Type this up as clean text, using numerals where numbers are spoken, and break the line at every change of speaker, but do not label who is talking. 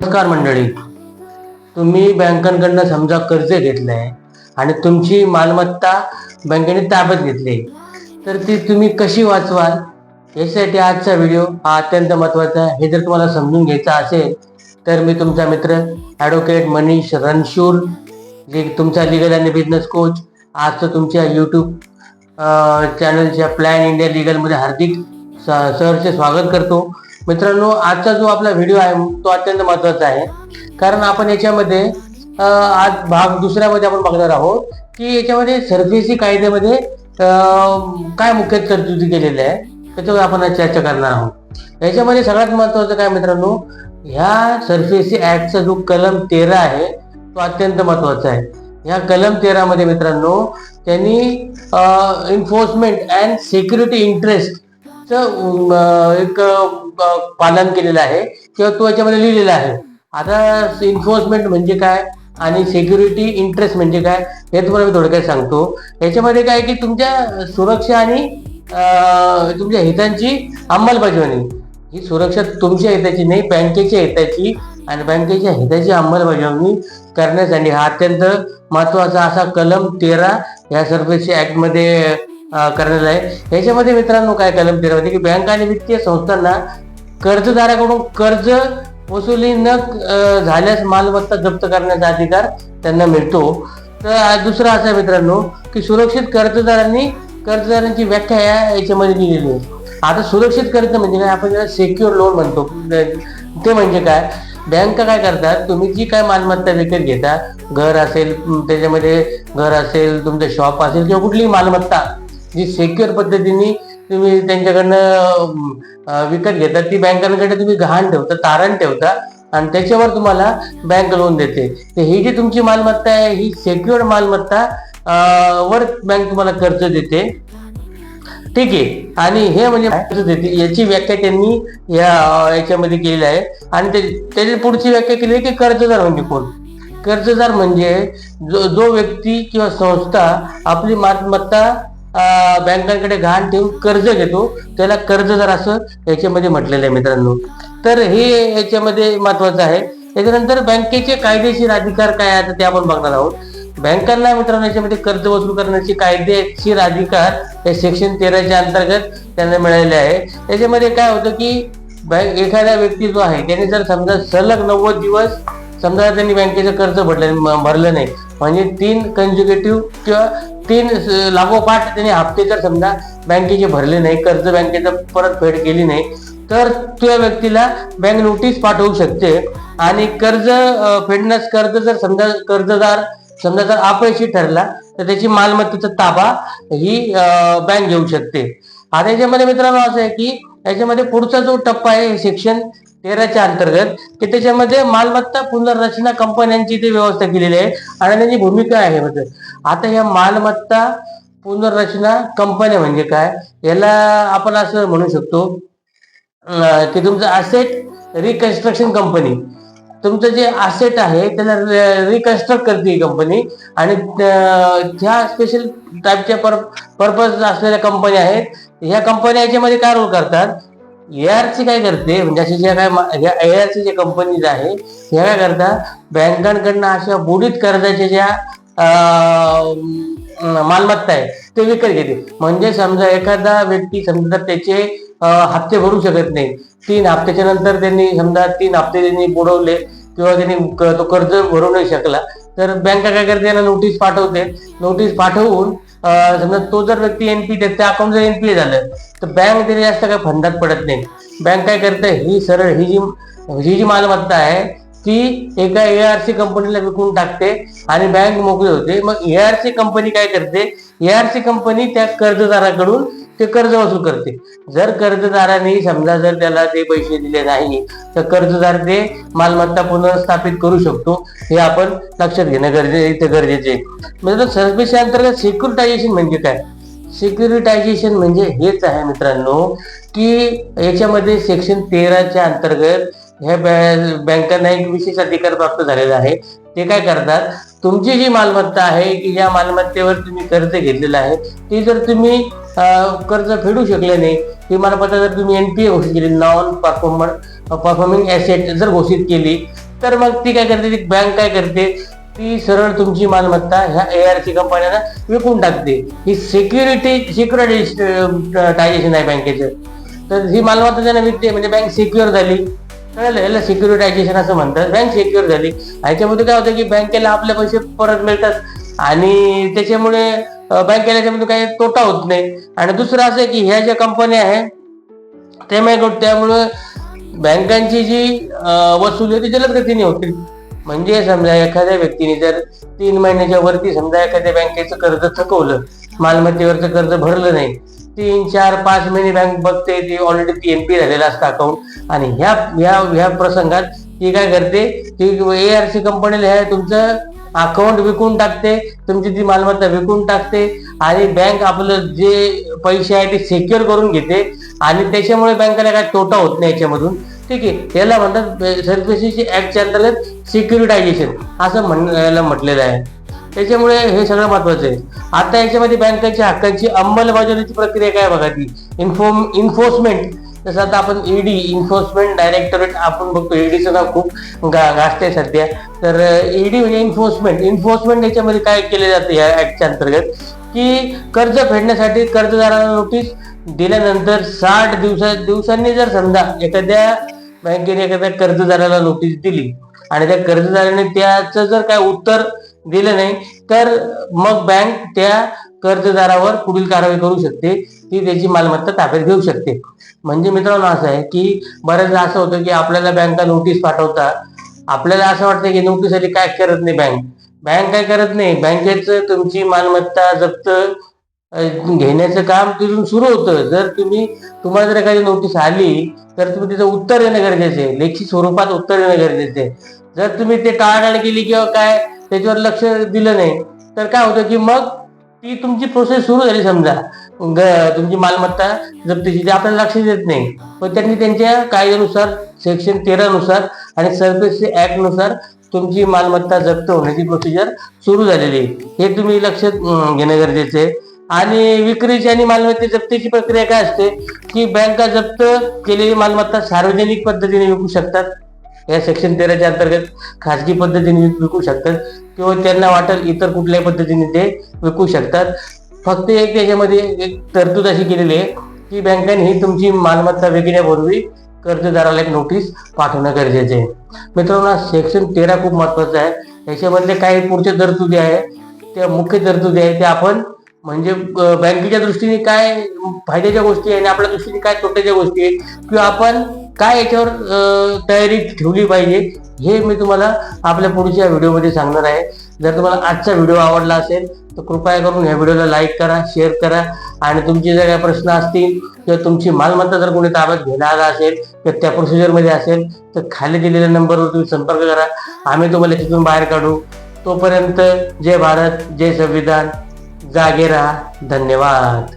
नमस्कार मंडळी. तुम्ही बँकांकडनं समजा कर्ज घेतलंय आणि तुमची मालमत्ता बँकेने ताब्यात घेतली, तर ती तुम्ही कशी वाचवाल यासाठी आजचा व्हिडिओ हा अत्यंत महत्त्वाचा आहे. हे जर तुम्हाला समजून घ्यायचं असेल तर मी तुमचा मित्र ॲडव्होकेट मनीष रणशूर, जे तुमचा लिगल आणि बिझनेस कोच, आजचं तुमच्या यूट्यूब चॅनलच्या प्लॅन इंडिया लिगलमध्ये हार्दिक सहर्ष स्वागत करतो. मित्रांनो, आजचा जो आपला व्हिडिओ आहे तो अत्यंत महत्त्वाचा आहे, कारण आपण याच्यामध्ये आज भाग दुसऱ्यामध्ये आपण बघणार आहोत की याच्यामध्ये सरफेसी कायद्यामध्ये काय मुख्य तरतुदी केलेल्या आहे त्याच्यावर आपण आज चर्चा करणार आहोत. याच्यामध्ये सगळ्यात महत्त्वाचं काय मित्रांनो, ह्या सरफेसी ऍक्टचा जो कलम 13 आहे तो अत्यंत महत्त्वाचा आहे. ह्या कलम 13 मध्ये मित्रांनो त्यांनी एन्फोर्समेंट अँड सिक्युरिटी इंटरेस्ट एक पालन केलेलं आहे किंवा तो याच्यामध्ये लिहिलेला आहे. आता एन्फोर्समेंट म्हणजे काय आणि सिक्युरिटी इंटरेस्ट म्हणजे काय हे तुम्हाला मी थोडक्यात सांगतो. याच्यामध्ये काय की तुमच्या सुरक्षा आणि तुमच्या हितांची अंमलबजावणी, ही सुरक्षा तुमच्या हिताची नाही, बँकेच्या हिताची आणि बँकेच्या हिताची अंमलबजावणी करण्यासाठी हा अत्यंत महत्वाचा असा कलम 13 या सरफेसी ऍक्ट मध्ये करण्यात आहे. याच्यामध्ये मित्रांनो काय कलम 13 मध्ये की बँक आणि वित्तीय संस्थांना कर्जदाराकडून कर्ज वसुली न झाल्यास मालमत्ता जप्त करण्याचा अधिकार त्यांना मिळतो. तर दुसरा असा मित्रांनो की सुरक्षित कर्जदारांची व्याख्या याच्यामध्ये दिलेली आहे. आता सुरक्षित कर्ज म्हणजे काय, आपण ज्याला सेक्युअर लोन म्हणतो ते म्हणजे काय, बँका काय करतात, तुम्ही जी काय मालमत्ता विकत घेता, घर असेल, त्याच्यामध्ये घर असेल, तुमचं शॉप असेल किंवा कुठलीही मालमत्ता जी सेक्युअर पद्धतीने तुम्ही त्यांच्याकडनं विकत घेता, ती बँकांकडे तुम्ही गहाण ठेवता, तारण ठेवता आणि त्याच्यावर तुम्हाला बँक लोन देते. तर ही जी तुमची मालमत्ता आहे ही सेक्युअर्ड मालमत्ता वर बँक तुम्हाला कर्ज देते. ठीक आहे. आणि हे म्हणजे कर्ज देते याची व्याख्या त्यांनी याच्यामध्ये केलेली आहे. आणि त्याची पुढची व्याख्या केली आहे की कर्जदार म्हणजे कोण. कर्जदार म्हणजे जो व्यक्ती किंवा संस्था आपली मालमत्ता बँकांकडे गहाण ठेवून कर्ज घेतो त्याला कर्जदार असं याच्यामध्ये म्हटलेलं आहे मित्रांनो. तर हे याच्यामध्ये महत्वाचं आहे. त्याच्यानंतर बँकेचे कायदेशीर अधिकार काय आहे ते आपण बघणार आहोत. बँकांना मित्रांनो याच्यामध्ये कर्ज वसूल करण्याचे कायदेशीर अधिकार हे सेक्शन 13 अंतर्गत त्यांना मिळालेले आहे. त्याच्यामध्ये काय होतं की एखादा व्यक्ती जो आहे त्याने जर समजा सलग 90 दिवस समजा त्यांनी बँकेचं कर्ज भरलं नाही, म्हणजे 3 कन्झ्युकेटिव्ह किंवा 3 लागोपाठ त्यांनी हप्ते जर समजा बँकेचे भरले नाही, कर्ज बँकेचं परतफेड केली नाही, तर त्या व्यक्तीला बँक नोटीस पाठवू शकते. आणि कर्ज फेडण्यास जर कर्जदार जर अपयशी ठरला तर त्याची मालमत्तेचा ताबा ही बँक घेऊ शकते. आता याच्यामध्ये मित्रांनो असं आहे की याच्यामध्ये पुढचा जो टप्पा आहे सेक्शन 13 अंतर्गत की त्याच्यामध्ये मालमत्ता पुनर्रचना कंपन्यांची ते व्यवस्था केलेली आहे आणि त्यांची भूमिका आहे. म्हणजे आता या मालमत्ता पुनर्रचना कंपन्या म्हणजे काय, याला आपण असं म्हणू शकतो की तुमचं असेट रिकन्स्ट्रक्शन कंपनी, तुमचं जे असेट आहे त्याला रिकन्स्ट्रक्ट करते ही कंपनी. आणि ह्या स्पेशल टाईपच्या पर्पज असलेल्या कंपन्या आहेत. ह्या कंपन्या याच्यामध्ये काय रोल करतात, एआरसी काय करते, म्हणजे अशी ज्या काय एआरसी जे कंपनीज आहे ह्या काय करतात, बँकांकडनं अशा बुडीत कर्जाच्या ज्या मालमत्ता आहे ते विकत घेते. म्हणजे समजा एखादा व्यक्ती समजा त्याचे हप्ते भरू शकत नाही, 3 हप्त्याच्या नंतर त्यांनी समजा 3 हप्ते त्यांनी बुडवले किंवा त्यांनी तो कर्ज भरू नाही शकला, तर बँका काय करते, त्यांना नोटीस पाठवते. नोटीस पाठवून समजा तो जर व्यक्ती एनपी, त्याचं अकाउंट जर एनपीए झालं तर बँक त्याने जास्त काय फंदात पडत नाही. बँक काय करते, ही सरळ ही जी मालमत्ता आहे ती एका एआरसी कंपनीला विकून टाकते आणि बँक मोकळी होते. मग एआरसी कंपनी काय करते, एआरसी कंपनी त्या कर्जदाराकडून ते कर्ज वसूल करते. जर कर्जदारांनी समजा जर त्याला ते पैसे दिले नाही तर कर्जदार ते मालमत्ता पुनर्स्थापित करू शकतो. हे आपण लक्षात घेणं गरजेचे आहे. म्हणजे सरफेसी अंतर्गत सिक्युरिटायझेशन म्हणजे काय, सिक्युरिटायझेशन म्हणजे हेच आहे मित्रांनो की याच्यामध्ये सेक्शन 13 अंतर्गत ह्या बँकांना एक विशेष अधिकार प्राप्त झालेला आहे. ते काय करतात, तुमची जी मालमत्ता आहे की ज्या मालमत्तेवर तुम्ही कर्ज घेतलेलं आहे ती जर तुम्ही कर्ज फेडू शकले नाही, ती मालमत्ता जर तुम्ही एनपीए घोषित केली, नॉन परफॉर्मिंग ऍसेट जर घोषित केली, तर मग ती काय करते, ती बँक काय करते, ती सरळ तुमची मालमत्ता ह्या ARC कंपन्यांना विकून टाकते. ही सिक्युरिटायझेशन आहे बँकेचं. तर ही मालमत्ता त्यांना विकते म्हणजे बँक सिक्युअर झाली. कळलं, याला सिक्युरिटायझेशन असं म्हणतात. बँक सिक्युअर झाली. ह्याच्यामध्ये काय होतं की बँकेला आपले पैसे परत मिळतात आणि त्याच्यामुळे बँकेला याच्यामध्ये काही तोटा होत नाही. आणि दुसरं असं आहे की ह्या ज्या कंपन्या आहे त्यामुळे बँकांची जी वसुली होती जलद गतीने होती. म्हणजे समजा एखाद्या व्यक्तीने जर 3 महिन्याच्या वरती समजा एखाद्या बँकेचं कर्ज थकवलं, मालमत्तेवरचं कर्ज भरलं नाही, 3, 4, 5 महिने बँक बघते, ती ऑलरेडी PNP झालेलं असतं अकाउंट. आणि ह्या प्रसंगात ती काय करते, ती ARC कंपनीला ह्या तुमचं अकाउंट विकून टाकते, तुमची ती मालमत्ता विकून टाकते आणि बँक आपलं जे पैसे आहे ते सिक्युअर करून घेते आणि त्याच्यामुळे बँकेला काय तोटा होत नाही याच्यामधून. ठीक आहे, त्याला म्हणतात सर्फेसी ऍक्टच्या अंतर्गत सिक्युरिटायझेशन असं म्हटलेलं आहे. त्याच्यामुळे हे सगळं महत्वाचं आहे. आता याच्यामध्ये बँकांच्या हक्कांची अंमलबजावणीची प्रक्रिया काय बघा, ती इन्फोर्समेंट. जसं आता आपण ED इन्फोर्समेंट डायरेक्टरेट आपण बघतो, EDचं नाव खूप गाजतंय सध्या. तर ED म्हणजे इन्फोर्समेंट याच्यामध्ये काय केले जाते या ऍक्टच्या अंतर्गत, की कर्ज फेडण्यासाठी कर्जदाराला नोटीस दिल्यानंतर 60 दिवसांनी जर समजा एखाद्या बँकेने एखाद्या कर्जदाराला नोटीस दिली आणि त्या कर्जदाराने त्याचं जर काय उत्तर दिलं नाही, तर मग बँक त्या कर्जदारावर पुढील कारवाई करू शकते, ती त्याची मालमत्ता ताब्यात घेऊ शकते. म्हणजे मित्रांनो असं आहे की बऱ्याचदा असं होतं की आपल्याला बँका नोटीस पाठवतात, आपल्याला असं वाटतं की नोटीससाठी काय करत नाही बँक काय करत नाही. बँकेचं तुमची मालमत्ता जप्त घेण्याचं काम तिथून सुरू होतं. जर तुम्हाला जर एखादी नोटीस आली तर तुम्ही तिचं उत्तर देणं गरजेचं आहे, लेखी स्वरूपात उत्तर देणं गरजेचं आहे. जर तुम्ही ते टाळाटाळ केली किंवा काय त्याच्यावर लक्ष दिलं नाही तर काय होतं की मग ती तुमची प्रोसेस सुरू झाली समजा तुमची मालमत्ता जप्तीची, ते आपल्याला लक्ष देत नाही, पण त्यांनी त्यांच्या कायद्यानुसार सेक्शन 13 नुसार आणि सर्फेसी ऍक्ट नुसार तुमची मालमत्ता जप्त होण्याची प्रोसिजर सुरू झालेली आहे. हे तुम्ही लक्षात घेणं गरजेचं आहे. आणि विक्रीची आणि मालमत्ता जप्तीची प्रक्रिया काय असते की बँका जप्त केलेली मालमत्ता सार्वजनिक पद्धतीने विकू शकतात. या सेक्शन 13च्या अंतर्गत खाजगी पद्धतीने विकू शकतात किंवा त्यांना वाटेल इतर कुठल्याही पद्धतीने ते विकू शकतात. फक्त एक त्याच्यामध्ये एक तरतूद अशी केलेली आहे की बँकांनी ही तुमची मालमत्ता विकण्यापूर्वी कर्जदाराला एक नोटीस पाठवणं गरजेचे आहे. मित्रांनो, सेक्शन 13 खूप महत्वाचं आहे. याच्यामधले काही पुढच्या तरतुदी आहे, त्या मुख्य तरतुदी आहे, त्या आपण म्हणजे बँकेच्या दृष्टीने काय फायद्याच्या गोष्टी आहे आणि आपल्या दृष्टीने काय तोट्याच्या गोष्टी आहे किंवा आपण काय याच्यावर तयारी ठेवली पाहिजे, हे मी तुम्हाला आपल्या पुढच्या व्हिडिओमध्ये सांगणार आहे. जर तुम्हाला आजचा व्हिडिओ आवडला असेल तर कृपया करून ह्या व्हिडिओला लाईक करा, शेअर करा आणि तुमचे जर काही प्रश्न असतील किंवा तुमची मालमत्ता जर कोणी ताब्यात घ्यायला आला असेल तर त्या प्रोसिजरमध्ये असेल तर खाली दिलेल्या नंबरवर तुम्ही संपर्क करा. आम्ही तुम्हाला तिथून बाहेर काढू. तोपर्यंत जय भारत, जय संविधान, जागे राहा. धन्यवाद.